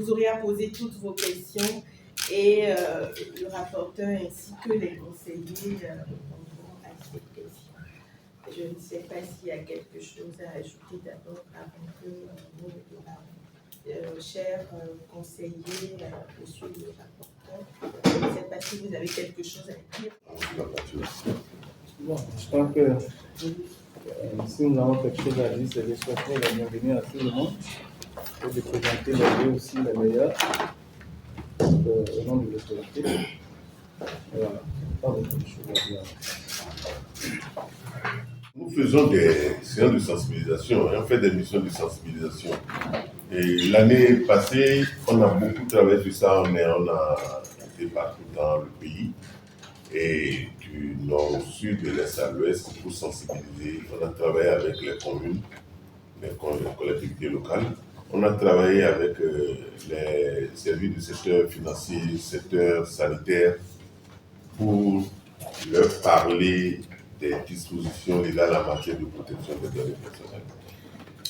vous aurez à poser toutes vos questions et le rapporteur ainsi que les conseillers répondront à ces questions. Je ne sais pas s'il y a quelque chose à ajouter d'abord avant que nous cher conseiller, monsieur le rapporteur. Je ne sais pas si vous avez quelque chose à dire. Bon, je pense que si nous avons quelque chose à dire, c'est de souhaiter la bienvenue à tout le monde et de présenter les deux aussi les meilleurs au nom de l'autorité. Voilà, pas beaucoup de choses à dire. Nous faisons des séances de sensibilisation, on fait des missions de sensibilisation. Et l'année passée, on a beaucoup travaillé sur ça, on a été partout dans le pays, et du nord au sud, de l'est à l'ouest, pour sensibiliser. On a travaillé avec les communes, les collectivités locales. On a travaillé avec les services du secteur financier, du secteur sanitaire, pour leur parler des dispositions légales en matière de protection des données personnelles.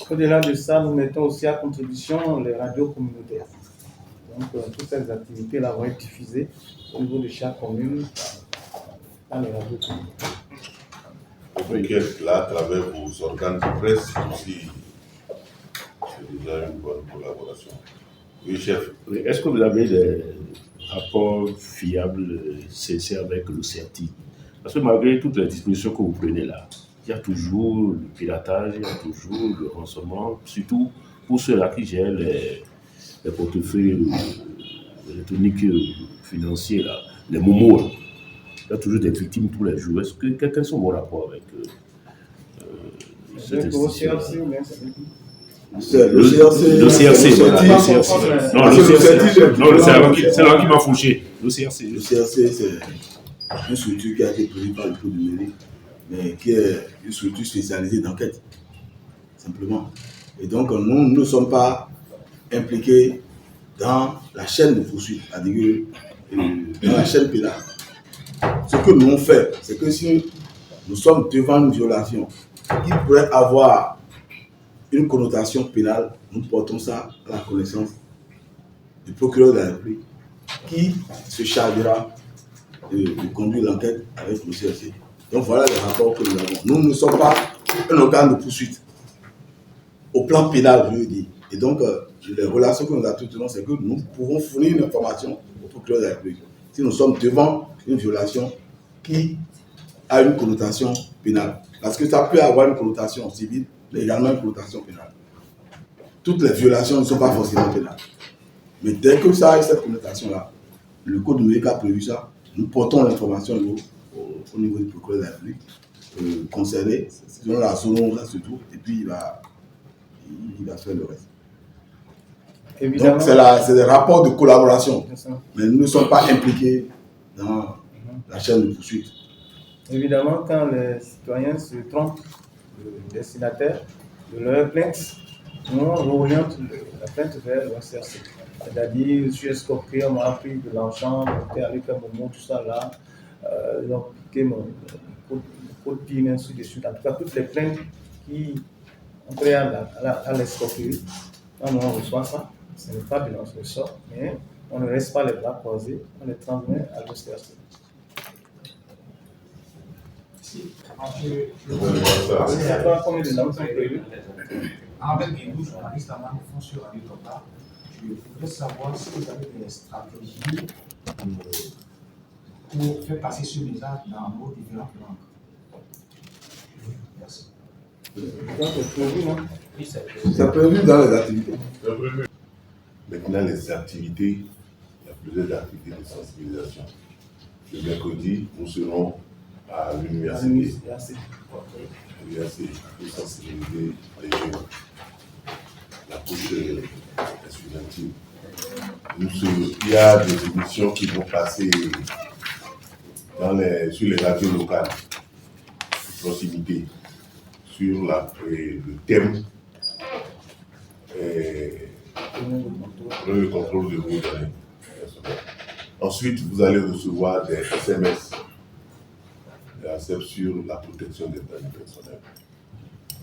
Au-delà de ça, nous mettons aussi à contribution les radios communautaires. Donc, toutes ces activités-là vont être diffusées au niveau de chaque commune dans les radios communautaires. Donc, là, à travers vos organes de presse, aussi, c'est déjà une bonne collaboration. Oui, chef. Oui, est-ce que vous avez des rapports fiables, sincères avec le CERTI? Parce que malgré toutes les dispositions que vous prenez là, il y a toujours le piratage, il y a toujours le rançonnement, surtout pour ceux-là qui gèrent les portefeuilles électroniques financiers, là, les momos. Là. Il y a toujours des victimes tous les jours. Quels sont vos rapports avec cette institution? Le CRC, voilà, le CRC. Non, le CRC, c'est là qui m'a fauché. Le CRC. Le CRC, c'est une structure qui a été prévue par le Code numérique, mais qui est une structure spécialisée d'enquête, simplement. Et donc, nous ne sommes pas impliqués dans la chaîne de poursuite, c'est-à-dire dans la chaîne pénale. Ce que nous on fait, c'est que si nous sommes devant une violation qui pourrait avoir une connotation pénale, nous portons ça à la connaissance du procureur de la République qui se chargera de conduire l'enquête avec le CRC. Donc voilà les rapports que nous avons. Nous ne sommes pas un organe de poursuite au plan pénal, je veux dire. Et donc, les relations que nous avons, c'est que nous pouvons fournir une information au procureur de la République. Si nous sommes devant une violation qui a une connotation pénale. Parce que ça peut avoir une connotation civile, mais également une connotation pénale. Toutes les violations ne sont pas forcément pénales. Mais dès que ça a cette connotation-là, le Code numérique a prévu ça, nous portons l'information au niveau du procureur de la République concerné, selon la zone où on se trouve, et puis il va faire le reste. Évidemment. Donc c'est des rapports de collaboration, mais nous ne sommes pas impliqués dans la chaîne de poursuite. Évidemment, quand les citoyens se trompent de destinataire de leur plainte, nous orientons la plainte vers le CRC. C'est-à-dire, je suis escroqué, on m'a pris de l'argent, j'étais avec un moment, tout ça là, ils ont piqué mon code PIN, ainsi de suite. En tout cas, toutes les plaintes qui ont trait à l'escroquerie, quand on reçoit ça, ce n'est pas de notre ressort, mais on ne reste pas les bras croisés, on les transmet à l'OCRC. Combien de noms sont prévus? Avec nous, journalistes, avant de fond sur Radio Topa, je voudrais savoir si vous avez des stratégies pour faire passer ce message dans vos différentes langues. Merci. C'est prévu, non? Oui, c'est prévu dans les activités. Maintenant, les activités, il y a plusieurs activités de sensibilisation. Le mercredi, nous serons à l'université pour sensibiliser les jeunes. La couche estudiantine. Il y a des émissions qui vont passer sur les radios locales de proximité sur le thème le contrôle de vos données personnelles. Ensuite, vous allez recevoir des SMS sur la protection des données personnelles.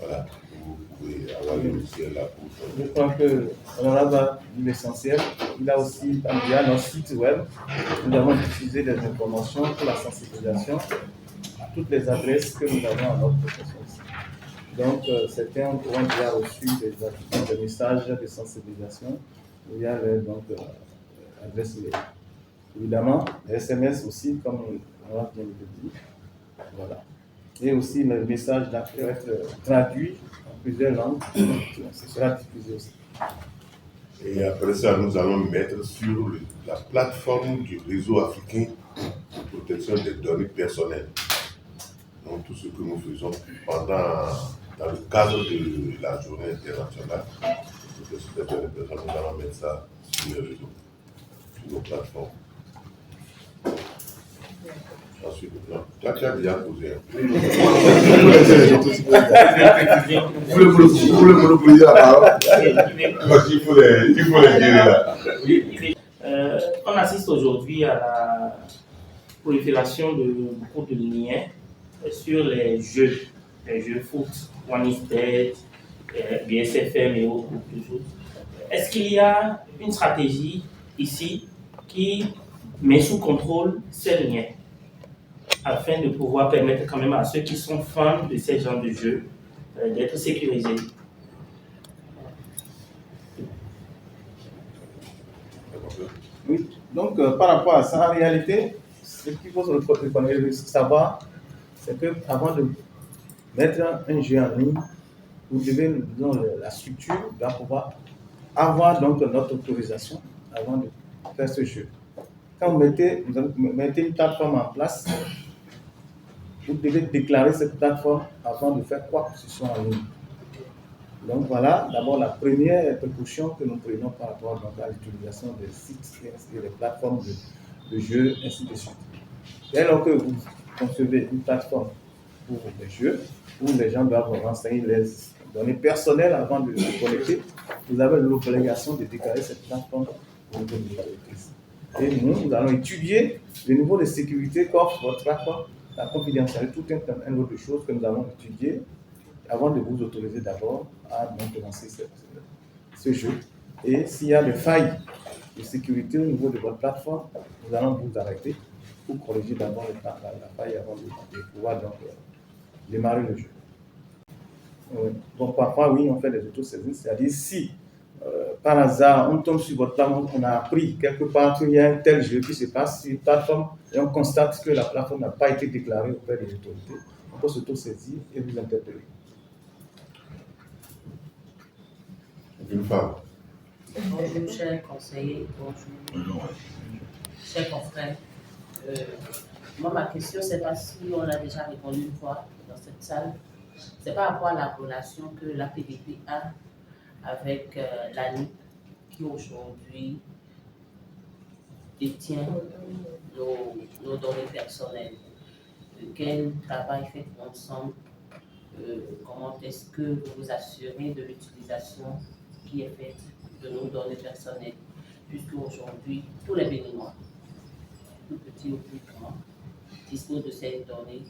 Voilà, vous pouvez avoir le logiciel là pour Je crois que l'honorable a dit l'essentiel. Il a aussi, via notre site web, nous avons diffusé des informations pour la sensibilisation à toutes les adresses que nous avons à notre possession ici. Donc, certains ont déjà reçu des messages de sensibilisation via l'adresse mail. Évidemment, les SMS aussi, comme on vient de le dire. Voilà. Et aussi, le message peut être traduit en plusieurs langues. Ce sera diffusé aussi. Et après ça, nous allons mettre sur la plateforme du réseau africain de protection des données personnelles. Donc, tout ce que nous faisons dans le cadre de la journée internationale de protection des données personnelles, nous allons mettre ça sur les réseaux, sur nos plateformes. Ensuite, non, toi, tu as déjà posé. Vous voulez monopoliser la parole? Il faut les gérer là. On assiste aujourd'hui à la prolifération de beaucoup de liens sur les jeux foot, One is Dead, BSFM et autres. Est-ce qu'il y a une stratégie ici qui met sous contrôle ces liens afin de pouvoir permettre quand même à ceux qui sont fans de ces genres de jeux d'être sécurisés? Oui, donc par rapport à ça, en réalité, ce qu'il faut savoir, c'est qu'avant de mettre un jeu en ligne, vous devez, disons, la structure doit pouvoir avoir donc notre autorisation avant de faire ce jeu. Quand vous mettez une plateforme en place, vous devez déclarer cette plateforme avant de faire quoi que ce soit en ligne. Donc voilà, d'abord la première précaution que nous prenons par rapport à l'utilisation des sites et des plateformes de jeux, ainsi de suite. Dès lors que vous concevez une plateforme pour les jeux, où les gens doivent renseigner les données personnelles avant de se connecter, vous avez l'obligation de déclarer cette plateforme au niveau de l'entreprise. Et nous allons étudier le niveau de sécurité qu'offre votre plateforme, la confidentialité, tout un lot de choses que nous allons étudier avant de vous autoriser d'abord à donc lancer ce jeu. Et s'il y a des failles de sécurité au niveau de votre plateforme, nous allons vous arrêter pour corriger d'abord la faille avant de pouvoir donc démarrer le jeu. Donc parfois, oui, on fait des autosaisines, c'est-à-dire si par hasard on tombe sur votre plateforme, on a appris quelque part qu'il y a un tel jeu qui se passe sur une plateforme et on constate que la plateforme n'a pas été déclarée auprès des autorités, on peut s'autosaisir et vous interpeller. Une femme. Bonjour, chers conseillers, bonjour, chers confrères. Moi, ma question, c'est pas si on a déjà répondu une fois dans cette salle, c'est par rapport à la relation que la PDP a avec l'ANIP qui aujourd'hui détient nos données personnelles. Quel travail fait-on ensemble? Comment est-ce que vous vous assurez de l'utilisation qui est faite de nos données personnelles, puisque aujourd'hui, tous les Béninois, tout petits ou plus grands, disposent de ces données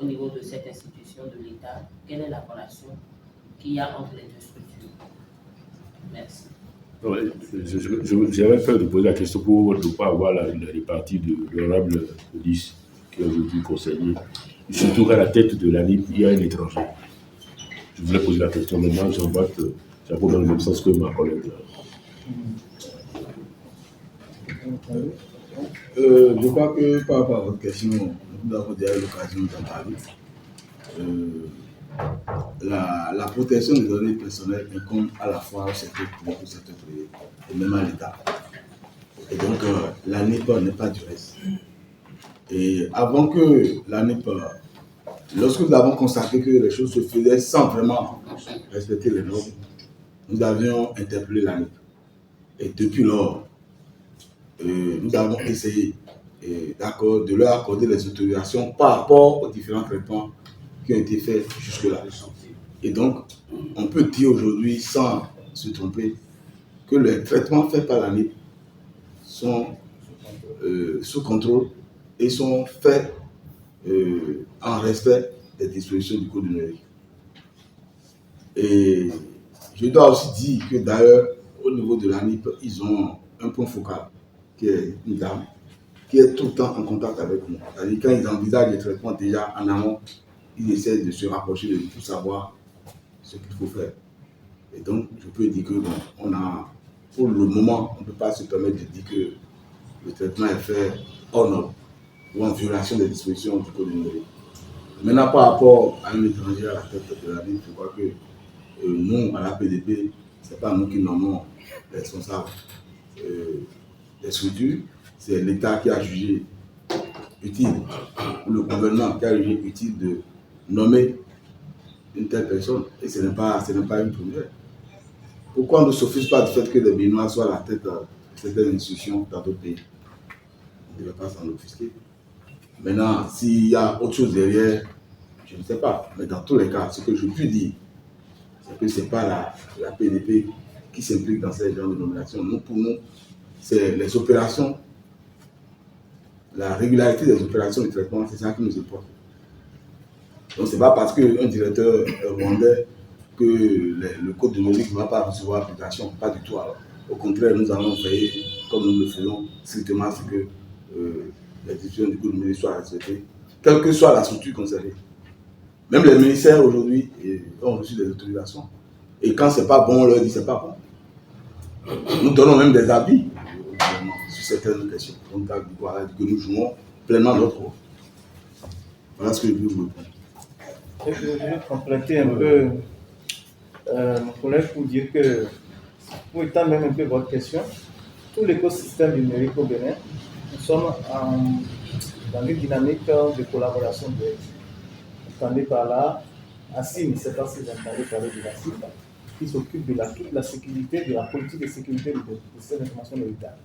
au niveau de cette institution de l'État. Quelle est la relation qu'il y a entre les deux structures? Merci. J'avais peur de poser la question pour ne pas avoir la répartie de l'honorable Ulysse, qui est aujourd'hui conseiller. Surtout qu'à la tête de l'ANIP, il y a un étranger. Je voulais poser la question maintenant, j'en vois que ça va dans le même sens que ma collègue. Je crois que par rapport à votre question, nous avons déjà eu l'occasion d'en parler. La protection des données personnelles incombe à la fois au secteur public, au secteur privé et même à l'État. Et donc, l'ANIP n'est pas du reste. Et avant que l'ANIP, lorsque nous avons constaté que les choses se faisaient sans vraiment respecter les normes, nous avions interpellé l'ANIP. Et depuis lors, nous avons essayé de leur accorder les autorisations par rapport aux différents traitements qui ont été faits jusque-là. Et donc, on peut dire aujourd'hui, sans se tromper, que les traitements faits par l'ANIP sont sous contrôle et sont faits en respect des dispositions du Code numérique. Et je dois aussi dire que d'ailleurs, au niveau de l'ANIP, ils ont un point focal, qui est une dame, qui est tout le temps en contact avec nous. C'est-à-dire quand ils envisagent les traitements déjà en amont, ils essaient de se rapprocher de nous pour savoir ce qu'il faut faire. Et donc, je peux dire que bon, on a, pour le moment, on ne peut pas se permettre de dire que le traitement est fait hors norme ou en violation des dispositions du code numérique. Maintenant, par rapport à un étranger à la tête de la ville, je crois que nous, à la PDP, ce n'est pas nous qui nommons les responsables des structures, c'est l'État qui a jugé utile, ou le gouvernement qui a jugé utile de nommer une telle personne, et ce n'est pas une première. Pourquoi on ne s'offusque pas du fait que les Béninois soient à la tête de certaines institutions dans d'autres pays? On ne devrait pas s'en offusquer. Maintenant, s'il y a autre chose derrière, je ne sais pas. Mais dans tous les cas, ce que je puis dire, c'est que ce n'est pas la PDP qui s'implique dans ces genres de nominations. Nous, pour nous, c'est les opérations, la régularité des opérations de traitement, c'est ça qui nous importe. Donc, ce n'est pas parce qu'un directeur rwandais que le code numérique ne va pas recevoir application, pas du tout. Alors, au contraire, nous allons veiller, comme nous le faisons, strictement à ce que les décisions du code numérique soient respectées, quelle que soit la structure concernée. Même les ministères aujourd'hui ont reçu des autorisations. Et quand ce n'est pas bon, on leur dit que ce n'est pas bon. Nous donnons même des avis au gouvernement sur certaines questions. Donc, voilà, que nous jouons pleinement notre rôle. Voilà ce que je veux vous répondre. Je vais compléter un peu mon collègue pour dire que, pour étendre même un peu votre question, tout l'écosystème numérique au Bénin, nous sommes dans une dynamique de collaboration directe. Vous entendez par là, ASIM, je ne sais pas si vous entendez parler de l'ASIM, qui s'occupe de toute la sécurité, de la politique de sécurité du système d'information de l'État.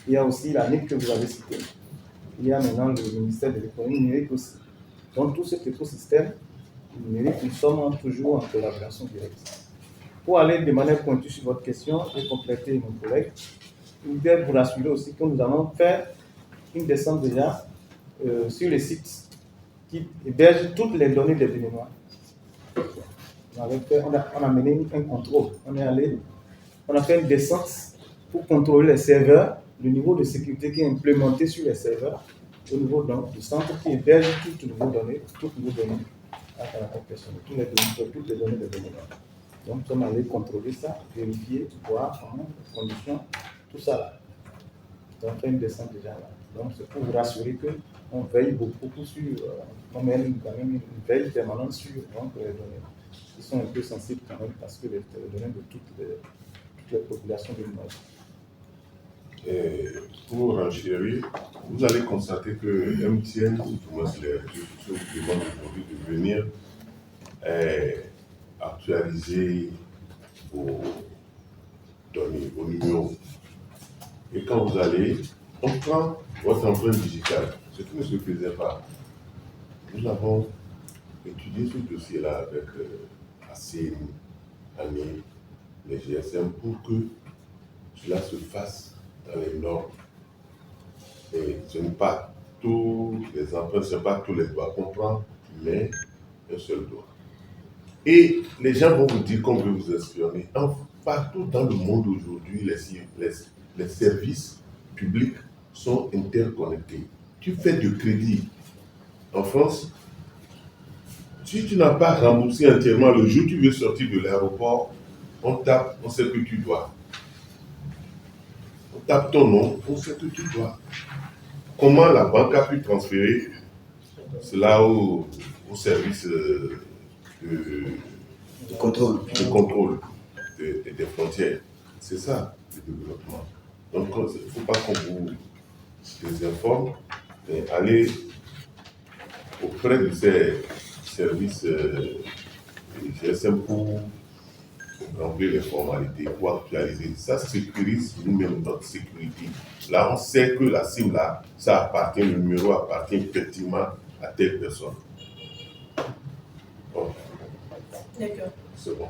Il y a aussi la NIP que vous avez citée. Il y a maintenant le ministère de l'économie numérique aussi. Donc tout cet écosystème numérique, nous sommes toujours en collaboration directe. Pour aller de manière pointue sur votre question et compléter mon collègue, je voudrais vous rassurer aussi que nous allons faire une descente déjà sur les sites qui hébergent toutes les données des Béninois. On a mené un contrôle. On a fait une descente pour contrôler les serveurs, le niveau de sécurité qui est implémenté sur les serveurs, au niveau du centre qui héberge toutes nos données à caractère personnel, toutes les données des Béninois. Donc, nous sommes allés contrôler ça, vérifier, voir en condition, tout ça là. Donc, on fait une descente déjà là. Donc, c'est pour vous rassurer qu'on veille beaucoup sur, on mène quand même une veille permanente sur les données. Ils sont un peu sensibles quand même parce que les données de toutes les populations du monde. Pour renchérir, vous allez constater que MTN, les institutions vous demandent aujourd'hui de venir actualiser vos données, vos numéros. Et quand vous allez, on prend votre empreinte digitale, ce qui ne se faisait pas. Nous avons étudié ce dossier-là avec ACIM, ANI, les GSM, pour que cela se fasse dans les normes. Et ce n'est pas tous les empreintes, ce n'est pas tous les doigts qu'on prend, mais un seul doigt. Et les gens vont vous dire qu'on veut vous espionner. Partout dans le monde aujourd'hui, les services publics sont interconnectés. Tu fais du crédit en France, si tu n'as pas remboursé entièrement le jour où tu veux sortir de l'aéroport, on tape, on sait que tu dois. On tape ton nom, on sait que tu dois. Comment la banque a pu transférer cela au service de contrôle des frontières? C'est ça, le développement. Donc, il ne faut pas qu'on vous désinforme, mais allez auprès de ces services GSM pour remplir les formalités, pour actualiser. Ça sécurise nous-mêmes notre sécurité. Là, on sait que la SIM, là, ça appartient, le numéro appartient effectivement à telle personne. Bon. D'accord. C'est bon.